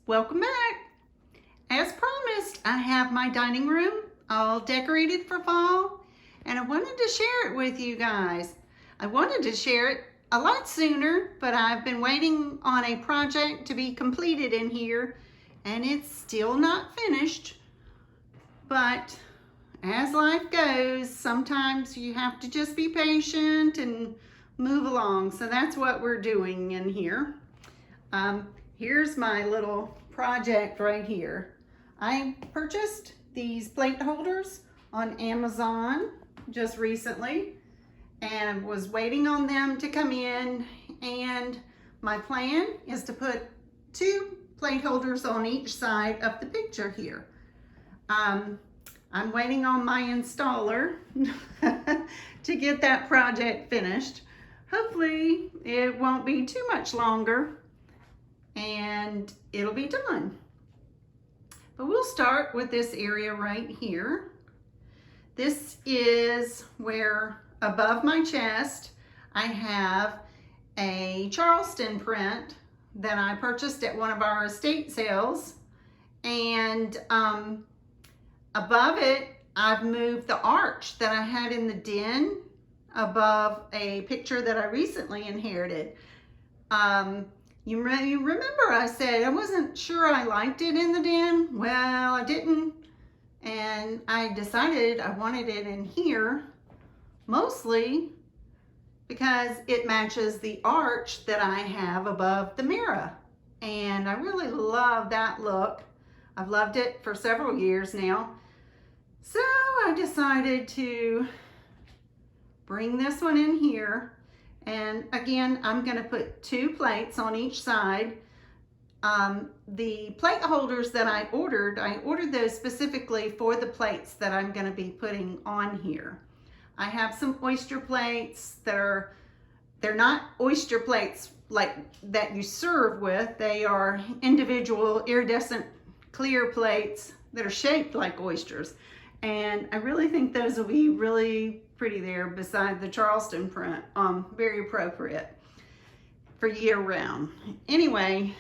Welcome back. As promised, I have my dining room all decorated for fall, and I wanted to share it with you guys. I wanted to share it a lot sooner, but I've been waiting on a project to be completed in here, and it's still not finished. But as life goes, sometimes you have to just be patient and move along. So that's what we're doing in here. Here's my little project right here. I purchased these plate holders on Amazon just recently and was waiting on them to come in, and my plan is to put 2 plate holders on each side of the picture here. I'm waiting on my installer to get that project finished. Hopefully it won't be too much longer and it'll be done. But we'll start with this area right here. This is where above my chest I have a Charleston Print that I purchased at one of our estate sales, and above it I've moved the arch that I had in the den above a picture that I recently inherited. You remember I said I wasn't sure I liked it in the den? Well, I didn't, and I decided I wanted it in here, mostly because it matches the arch that I have above the mirror, and I really love that look. I've loved it for several years now, so I decided to bring this one in here. And again, I'm going to put 2 plates on each side. The plate holders that I ordered those specifically for the plates that I'm going to be putting on here. I have some oyster plates that they're not oyster plates like that you serve with. They are individual iridescent clear plates that are shaped like oysters. And I really think those will be really pretty there beside the Charleston Print. Very appropriate for year round. Anyway,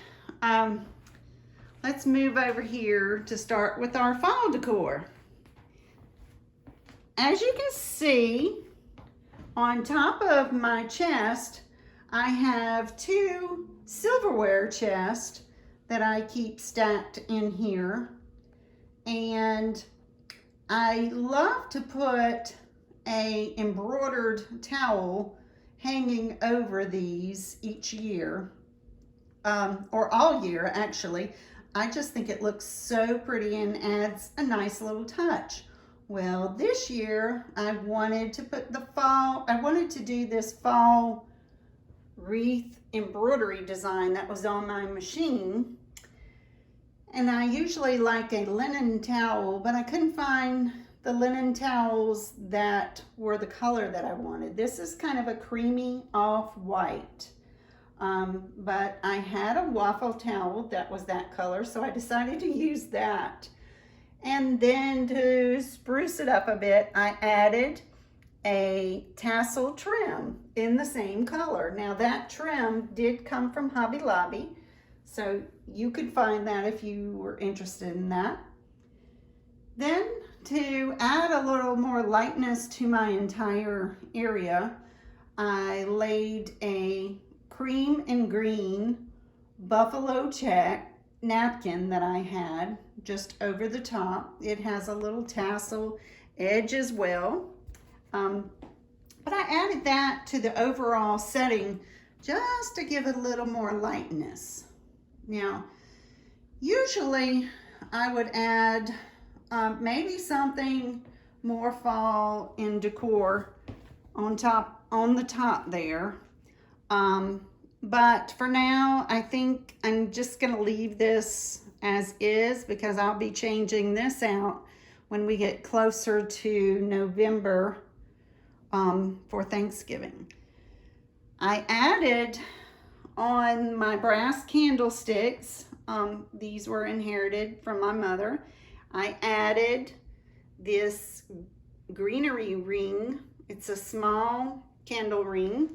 let's move over here to start with our fall decor. As you can see, on top of my chest, I have 2 silverware chests that I keep stacked in here. And I love to put a embroidered towel hanging over these each year, or all year actually. I just think it looks so pretty and adds a nice little touch. Well, this year I wanted to put I wanted to do this fall wreath embroidery design that was on my machine. And I usually like a linen towel, but I couldn't find the linen towels that were the color that I wanted. This is kind of a creamy off-white, but I had a waffle towel that was that color, so I decided to use that. And then to spruce it up a bit, I added a tassel trim in the same color. Now that trim did come from Hobby Lobby, so you could find that if you were interested in that. Then to add a little more lightness to my entire area, I laid a cream and green buffalo check napkin that I had just over the top. It has a little tassel edge as well. But I added that to the overall setting just to give it a little more lightness. Now, usually I would add maybe something more fall in decor on the top there. But for now, I think I'm just gonna leave this as is because I'll be changing this out when we get closer to November for Thanksgiving. I added on my brass candlesticks, these were inherited from my mother. I added this greenery ring. It's a small candle ring.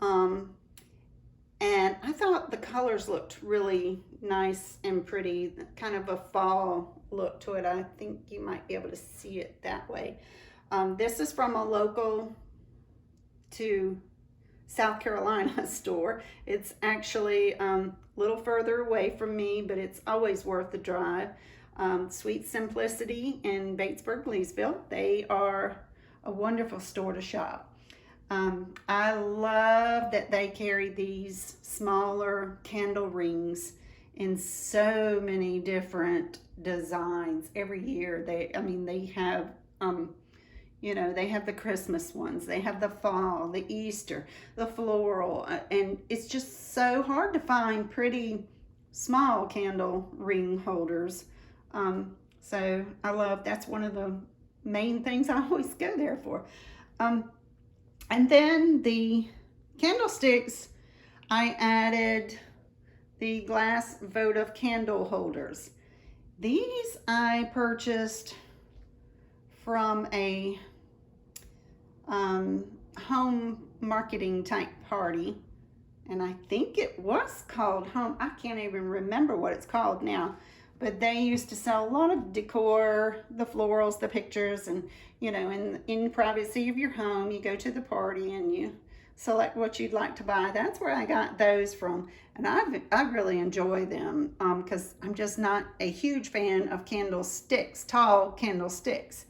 And I thought the colors looked really nice and pretty, kind of a fall look to it. I think you might be able to see it that way. This is from a local to South Carolina store. It's actually a little further away from me, but it's always worth the drive. Sweet Simplicity in Batesburg, Leesville. They are a wonderful store to shop. I love that they carry these smaller candle rings in so many different designs every year. They have, they have the Christmas ones, they have the fall, the Easter, the floral, and it's just so hard to find pretty small candle ring holders. So I love, that's one of the main things I always go there for. And then the candlesticks, I added the glass votive candle holders. These I purchased from a home marketing type party, and I think it was called Home. I can't even remember what it's called now, but they used to sell a lot of decor, the florals, the pictures, and in privacy of your home, you go to the party and you select what you'd like to buy. That's where I got those from, and I really enjoy them because I'm just not a huge fan of candlesticks, tall candlesticks.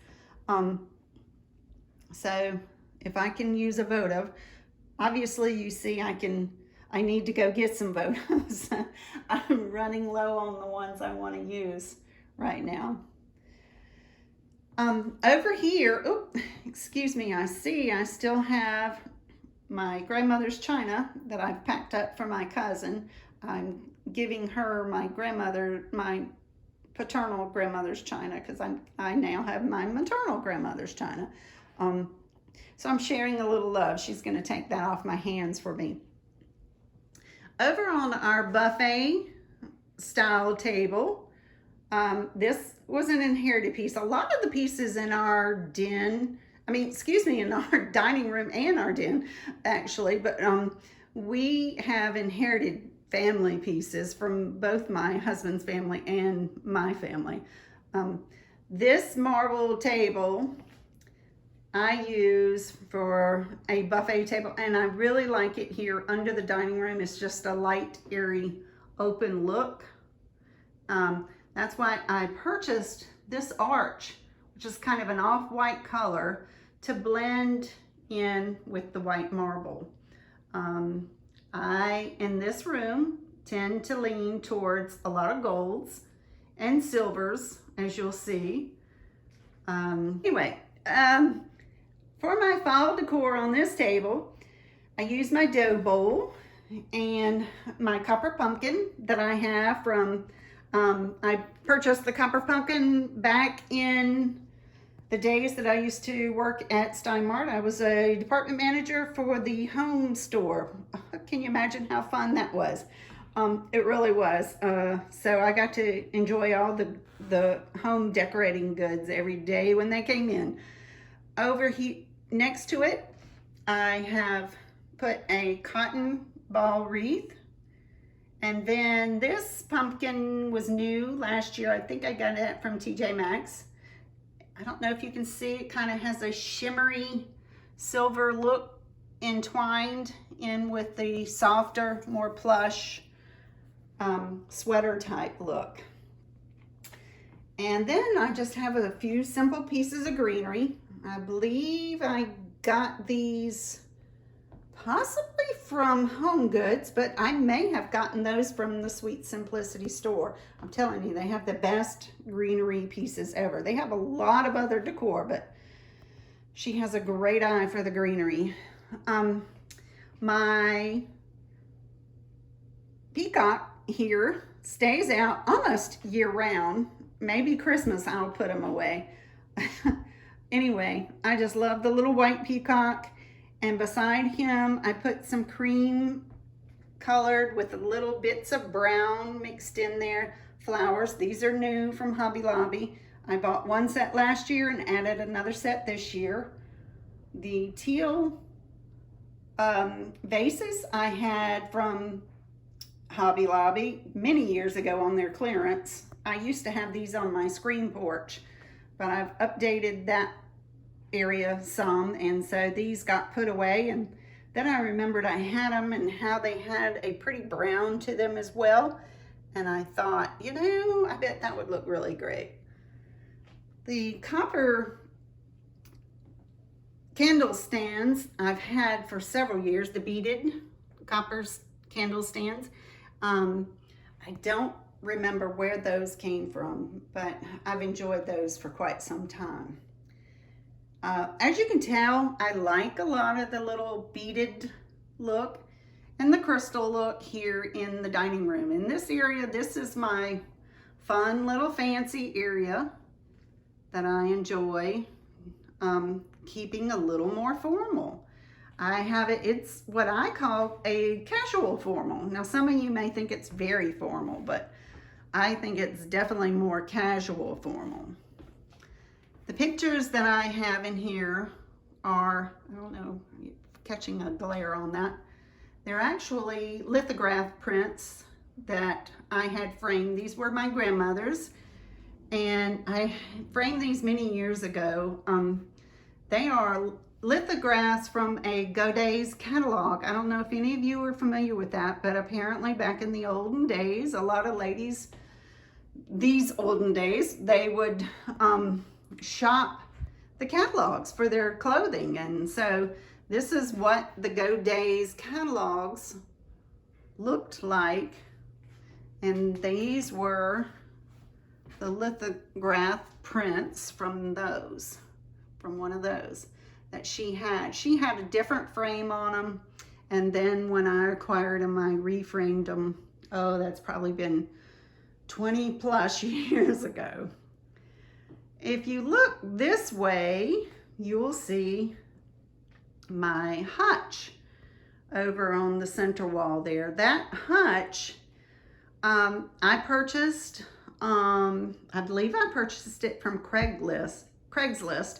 So if I can use a votive, obviously you see I need to go get some votives. I'm running low on the ones I want to use right now. Over here, excuse me, I see I still have my grandmother's china that I've packed up for my cousin. I'm giving her my paternal grandmother's china because I now have my maternal grandmother's china. So I'm sharing a little love. She's going to take that off my hands for me. Over on our buffet style table, this was an inherited piece. A lot of the pieces in our in our dining room and our den, actually, but we have inherited family pieces from both my husband's family and my family. This marble table I use for a buffet table, and I really like it here under the dining room. It's just a light, airy, open look. That's why I purchased this arch, which is kind of an off-white color, to blend in with the white marble. I, in this room, tend to lean towards a lot of golds and silvers, as you'll see. For my fall decor on this table, I use my dough bowl and my copper pumpkin that I have from, I purchased the copper pumpkin back in the days that I used to work at Steinmart. I was a department manager for the home store. Can you imagine how fun that was? It really was. So I got to enjoy all the home decorating goods every day when they came in. Over here, next to it, I have put a cotton ball wreath. And then this pumpkin was new last year. I think I got it from TJ Maxx. I don't know if you can see, it kind of has a shimmery silver look entwined in with the softer, more plush sweater type look. And then I just have a few simple pieces of greenery. I believe I got these possibly from Home Goods, but I may have gotten those from the Sweet Simplicity store. I'm telling you, they have the best greenery pieces ever. They have a lot of other decor, but she has a great eye for the greenery. My peacock here stays out almost year round. Maybe Christmas I'll put them away. Anyway, I just love the little white peacock. And beside him, I put some cream colored with little bits of brown mixed in there. Flowers. These are new from Hobby Lobby. I bought one set last year and added another set this year. The teal vases I had from Hobby Lobby many years ago on their clearance. I used to have these on my screen porch, but I've updated that area some, and so these got put away. And then I remembered I had them and how they had a pretty brown to them as well. And I thought, you know, I bet that would look really great. The copper candle stands I've had for several years, the beaded copper candle stands. I don't remember where those came from, but I've enjoyed those for quite some time. As you can tell, I like a lot of the little beaded look and the crystal look here in the dining room. In this area, this is my fun little fancy area that I enjoy keeping a little more formal. I have it, it's what I call a casual formal. Now some of you may think it's very formal, but I think it's definitely more casual formal. The pictures that I have in here are, I don't know, catching a glare on that. They're actually lithograph prints that I had framed. These were my grandmother's, and I framed these many years ago. They are lithographs from a Godet's catalog. I don't know if any of you are familiar with that, but apparently back in the olden days, a lot of ladies, these olden days, they would shop the catalogs for their clothing. And so this is what the Godet's catalogs looked like. And these were the lithograph prints from those, from one of those that she had. She had a different frame on them. And then when I acquired them, I reframed them. Oh, that's probably been 20 plus years ago. If you look this way, you will see my Hutch over on the center wall there. That Hutch, I purchased, I believe I purchased it from Craigslist,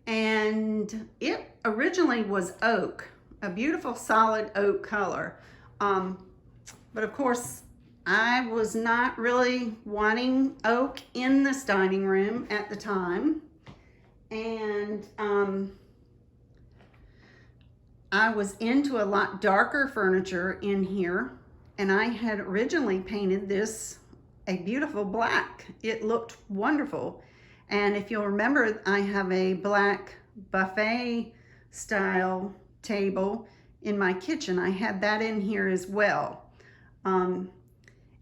and it originally was oak, a beautiful solid oak color. But of course, I was not really wanting oak in this dining room at the time. And I was into a lot darker furniture in here. And I had originally painted this a beautiful black. It looked wonderful. And if you'll remember, I have a black buffet style table in my kitchen. I had that in here as well.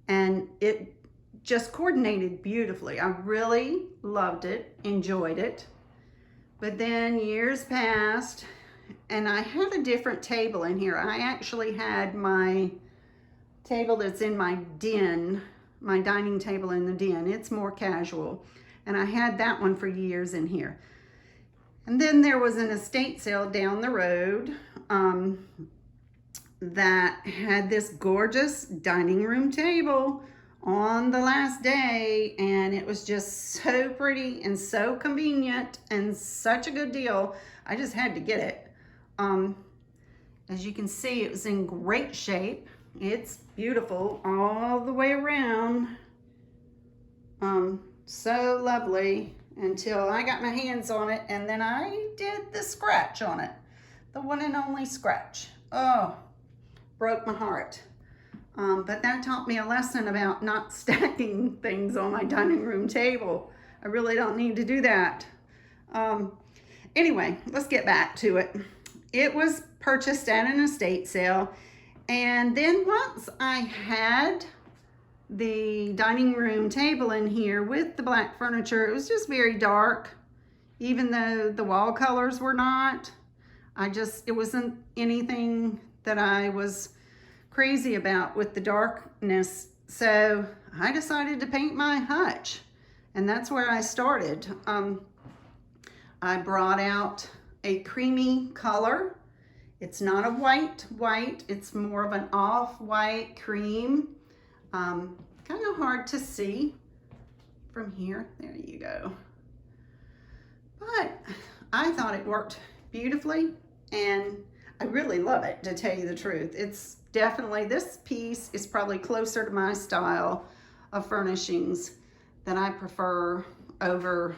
And it just coordinated beautifully. I really loved it, enjoyed it. But then years passed and I had a different table in here. I actually had my table that's in my den, my dining table in the den. It's more casual. And I had that one for years in here. And then there was an estate sale down the road that had this gorgeous dining room table on the last day, and it was just so pretty and so convenient and such a good deal. I just had to get it. As you can see, it was in great shape. It's beautiful all the way around. So lovely until I got my hands on it, and then I did the scratch on it, the one and only scratch. Oh, broke my heart. But that taught me a lesson about not stacking things on my dining room table. I really don't need to do that. Anyway, let's get back to it. It was purchased at an estate sale. And then once I had the dining room table in here with the black furniture, it was just very dark, even though the wall colors were not. It wasn't anything that I was crazy about with the darkness. So I decided to paint my Hutch, and that's where I started. I brought out a creamy color. It's not a white, it's more of an off-white cream. Kind of hard to see from here. There you go. But I thought it worked beautifully, and I really love it, to tell you the truth. It's definitely, this piece is probably closer to my style of furnishings that I prefer over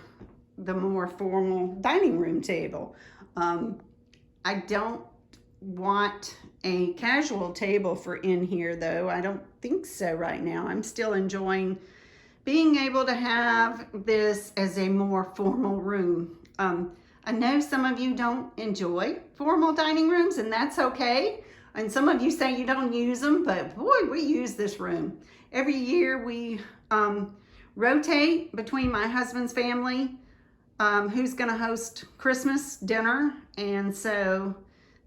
the more formal dining room table. I don't want a casual table for in here though. I don't think so right now. I'm still enjoying being able to have this as a more formal room. I know some of you don't enjoy formal dining rooms, and that's okay. And some of you say you don't use them, but boy, we use this room. Every year we rotate between my husband's family, who's gonna host Christmas dinner. And so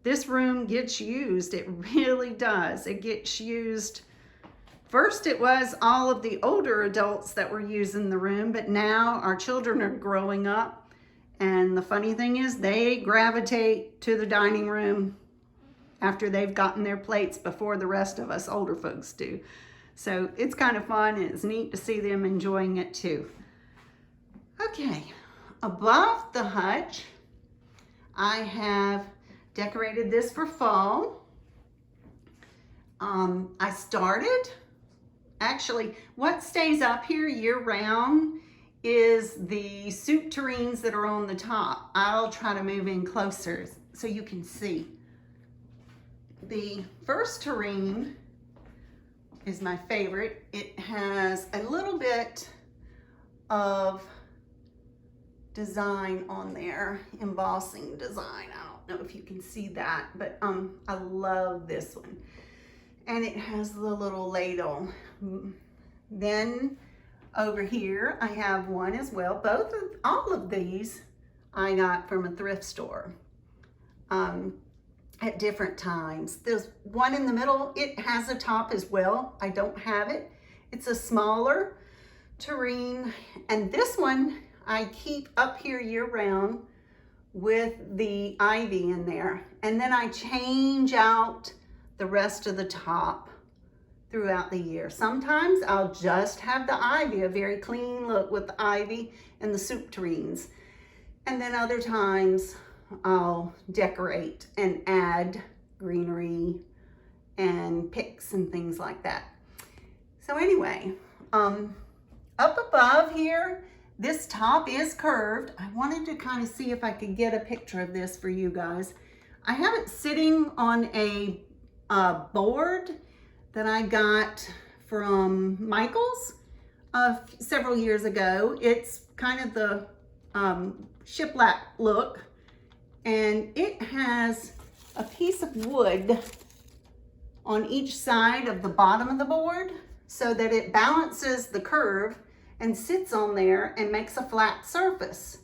this room gets used, it really does. It gets used. First it was all of the older adults that were using the room, but now our children are growing up. And the funny thing is they gravitate to the dining room after they've gotten their plates before the rest of us older folks do. So it's kind of fun, and it's neat to see them enjoying it too. Okay, above the hutch, I have decorated this for fall. Actually, what stays up here year round is the soup tureens that are on the top. I'll try to move in closer so you can see. The first tureen is my favorite. It has a little bit of design on there, embossing design. I don't know if you can see that, but I love this one. And it has the little ladle. Then over here, I have one as well. All of these I got from a thrift store at different times. There's one in the middle. It has a top as well. I don't have it. It's a smaller tureen. And this one I keep up here year round with the ivy in there. And then I change out the rest of the top throughout the year. Sometimes I'll just have the ivy, a very clean look with the ivy and the soup tureens. And then other times I'll decorate and add greenery and picks and things like that. So anyway, up above here, this top is curved. I wanted to kind of see if I could get a picture of this for you guys. I have it sitting on a board that I got from Michael's several years ago. It's kind of the shiplap look, and it has a piece of wood on each side of the bottom of the board so that it balances the curve and sits on there and makes a flat surface.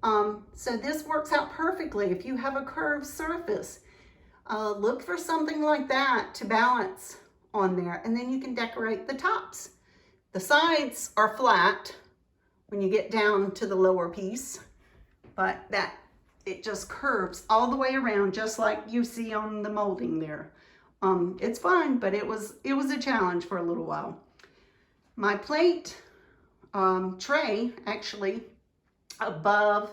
So this works out perfectly if you have a curved surface. Look for something like that to balance on there, and then you can decorate the tops. The sides are flat when you get down to the lower piece, but it just curves all the way around just like you see on the molding there. It's fun, but it was a challenge for a little while. My plate tray, actually, above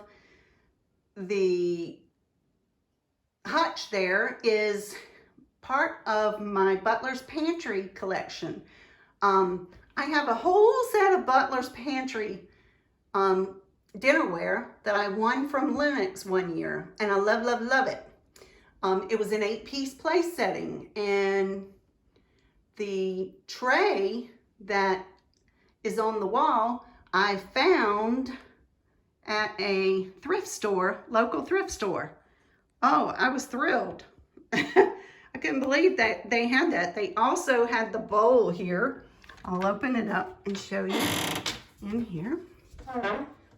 the hutch there, is part of my Butler's Pantry collection. I have a whole set of Butler's Pantry dinnerware that I won from Lennox one year, and I love, love, love it. It was an 8-piece place setting, and the tray that is on the wall I found at a thrift store, local thrift store. Oh, I was thrilled. I couldn't believe that they had that. They also had the bowl here. I'll open it up and show you in here.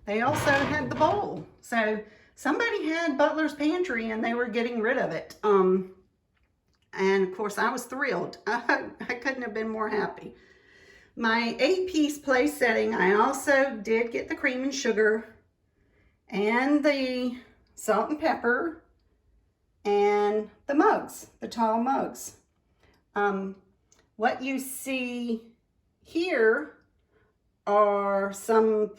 They also had the bowl. So somebody had Butler's Pantry and they were getting rid of it. And of course I was thrilled. I couldn't have been more happy. My 8-piece place setting, I also did get the cream and sugar and the salt and pepper and the mugs, the tall mugs. What you see here are some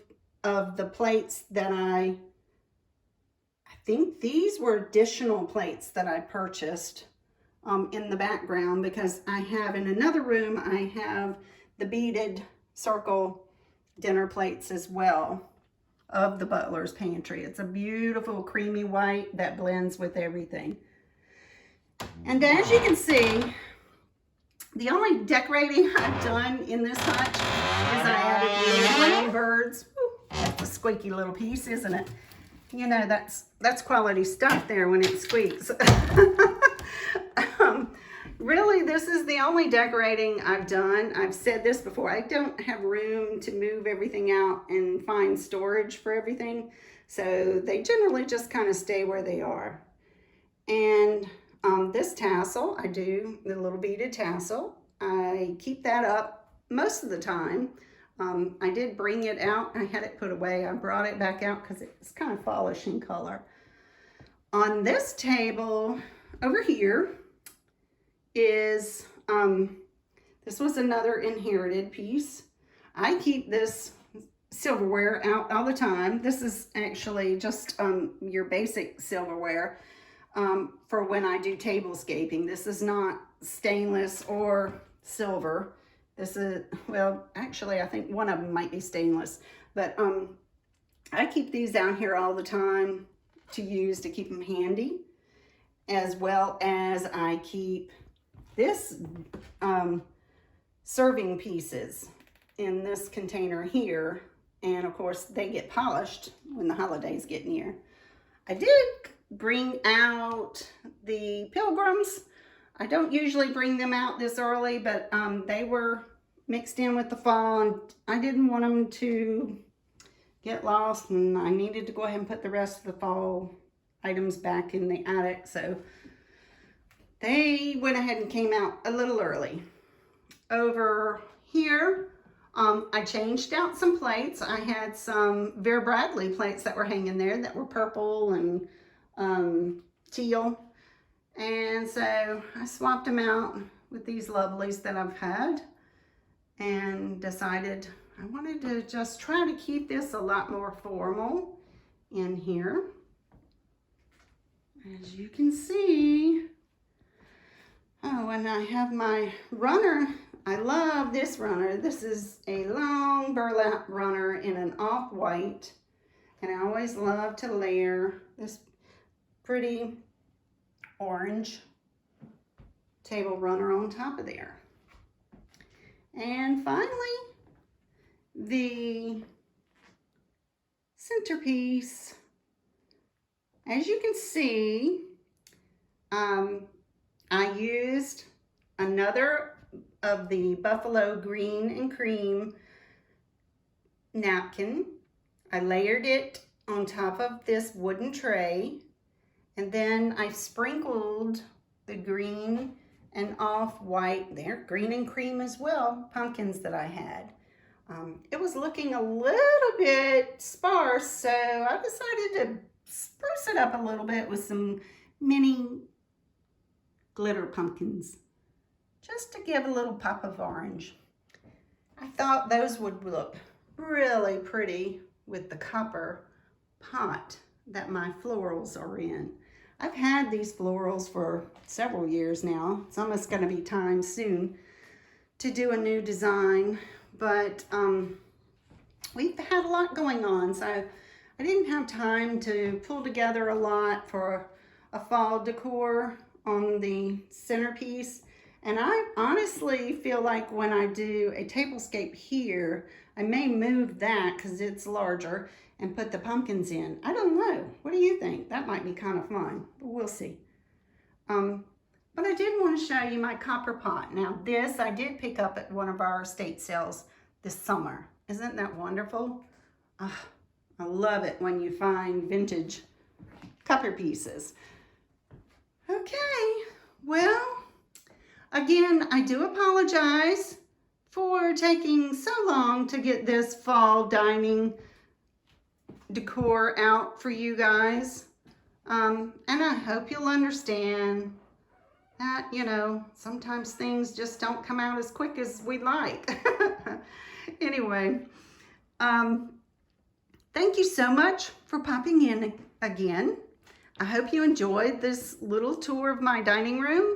of the plates that I think these were additional plates that I purchased in the background, because I have in another room, I have the beaded circle dinner plates as well of the butler's pantry. It's a beautiful creamy white that blends with everything. And as you can see, the only decorating I've done in this hutch is I added the little birds. Woo, that's a squeaky little piece, isn't it? You know, that's quality stuff there when it squeaks. Really, this is the only decorating I've done. I've said this before. I don't have room to move everything out and find storage for everything. So they generally just kind of stay where they are. And this tassel, I do the little beaded tassel. I keep that up most of the time. I did bring it out. I had it put away. I brought it back out because it's kind of fallish in color. On this table over here is, this was another inherited piece. I keep this silverware out all the time. This is actually just your basic silverware for when I do tablescaping. This is not stainless or silver. This is, well, actually I think one of them might be stainless, but I keep these down here all the time to use to keep them handy, as well as I keep this serving pieces in this container here, and of course they get polished when the holidays get near. I did bring out the pilgrims. I don't usually bring them out this early, but they were mixed in with the fall, and I didn't want them to get lost, and I needed to go ahead and put the rest of the fall items back in the attic, so they went ahead and came out a little early. Over here, I changed out some plates. I had some Vera Bradley plates that were hanging there that were purple and teal. And so I swapped them out with these lovelies that I've had and decided I wanted to just try to keep this a lot more formal in here. As you can see. Oh, and I have my runner. I love this runner. This is a long burlap runner in an off-white. And I always love to layer this pretty orange table runner on top of there. And finally, the centerpiece. As you can see, I used another of the buffalo green and cream napkin. I layered it on top of this wooden tray, and then I sprinkled the green and off-white there, green and cream as well, pumpkins that I had. It was looking a little bit sparse, so I decided to spruce it up a little bit with some mini glitter pumpkins, just to give a little pop of orange. I thought those would look really pretty with the copper pot that my florals are in. I've had these florals for several years now. It's almost going to be time soon to do a new design, but we've had a lot going on, so I didn't have time to pull together a lot for a fall decor on the centerpiece. And I honestly feel like when I do a tablescape here, I may move that because it's larger and put the pumpkins in. I don't know. What do you think? That might be kind of fun, but we'll see. But I did want to show you my copper pot. Now this I did pick up at one of our estate sales this summer. Isn't that wonderful? I love it when you find vintage copper pieces. Okay, well, again, I do apologize for taking so long to get this fall dining decor out for you guys. And I hope you'll understand that, you know, sometimes things just don't come out as quick as we'd like. Anyway, thank you so much for popping in again. I hope you enjoyed this little tour of my dining room,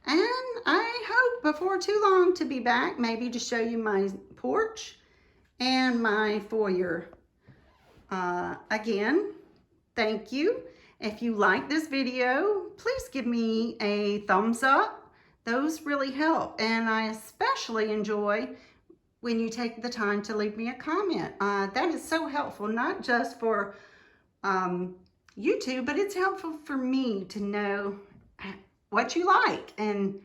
And I hope before too long to be back, maybe to show you my porch and my foyer. Again, thank you. If you like this video, please give me a thumbs up. Those really help, and I especially enjoy when you take the time to leave me a comment. That is so helpful, not just for YouTube, but it's helpful for me to know what you like and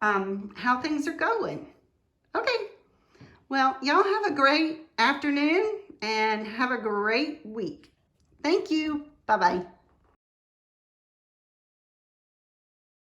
how things are going. Okay, well, y'all have a great afternoon and have a great week. Thank you. Bye-bye.